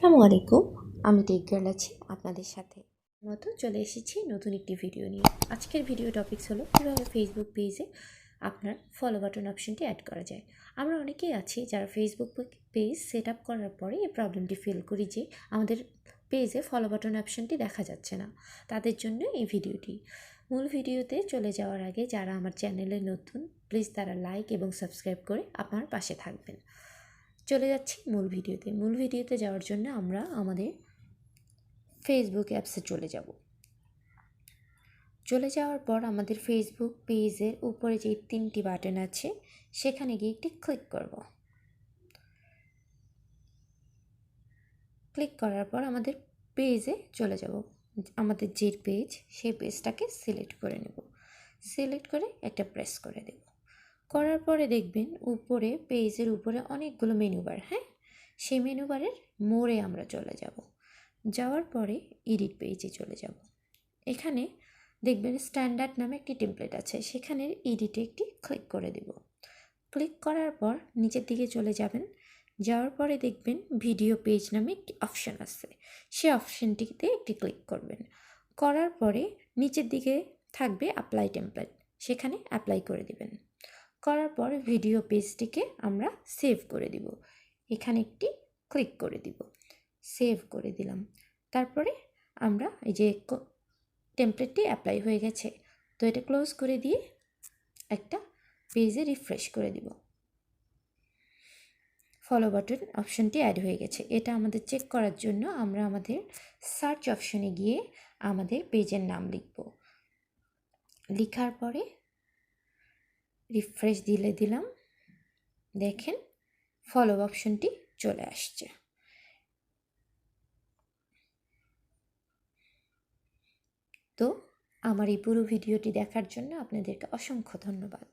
আসসালামু আলাইকুম। আমি টেক গার্ল আছি আপনাদের সাথে মতো চলে এসেছি নতুন একটি ভিডিও নিয়ে। আজকের ভিডিও টপিকস হলো কীভাবে ফেসবুক পেজে আপনার ফলো বাটন অপশনটি অ্যাড করা যায়। আমরা অনেকেই আছি যারা ফেসবুক পেজ সেট আপ করার পরে এই প্রবলেমটি ফেল করি যে আমাদের পেজে ফলো বাটন অপশনটি দেখা যাচ্ছে না। তাদের জন্য এই ভিডিওটি। মূল ভিডিওতে চলে যাওয়ার আগে যারা আমার চ্যানেলে নতুন, প্লিজ তারা লাইক এবং সাবস্ক্রাইব করে আপনার পাশে থাকবেন। চলে যাচ্ছি মূল ভিডিওতে যাওয়ার জন্য আমরা আমাদের ফেসবুক অ্যাপসে চলে যাওয়ার পর আমাদের ফেসবুক পেজের উপরে যে 3টি বাটন আছে সেখানে গিয়ে একটি ক্লিক করার পর আমাদের পেজে চলে যাব। আমাদের যে পেজ সেই পেজটাকে সিলেক্ট করে নেব। সিলেক্ট করে একটা প্রেস করে দেব। করার পরে দেখবেন উপরে পেজের উপরে অনেকগুলো মেনু বার, সেই মেনু বারের মোড়ে আমরা চলে যাব। যাওয়ার পরে এডিট পেজে চলে যাব। এখানে দেখবেন স্ট্যান্ডার্ড নামে একটি টেমপ্লেট আছে, সেখানে এডিটে একটি ক্লিক করে দেব। ক্লিক করার পর নিচের দিকে চলে যাবেন। যাওয়ার পরে দেখবেন ভিডিও পেজ নামে একটি অপশান আছে, সেই অপশানটিতে একটি ক্লিক করবেন। করার পরে নিচের দিকে থাকবে অ্যাপ্লাই টেমপ্লেট, সেখানে অ্যাপ্লাই করে দেবেন। করার পর ভিডিও পেজটিকে আমরা সেভ করে দিব। এখানে একটি ক্লিক করে দিব, সেভ করে দিলাম। তারপরে আমরা এই যে টেমপ্লেটটি অ্যাপ্লাই হয়ে গেছে, তো এটা ক্লোজ করে দিয়ে একটা পেজে রিফ্রেশ করে দিব। ফলো বাটন অপশনটি অ্যাড হয়ে গেছে। এটা আমাদের চেক করার জন্য আমরা আমাদের সার্চ অপশনে গিয়ে আমাদের পেজের নাম লিখব। লেখার পরে রিফ্রেশ দিলাম, দেখেন ফলো অপশনটি চলে আসছে। তো আমার এই পুরো ভিডিওটি দেখার জন্য আপনাদেরকে অসংখ্য ধন্যবাদ।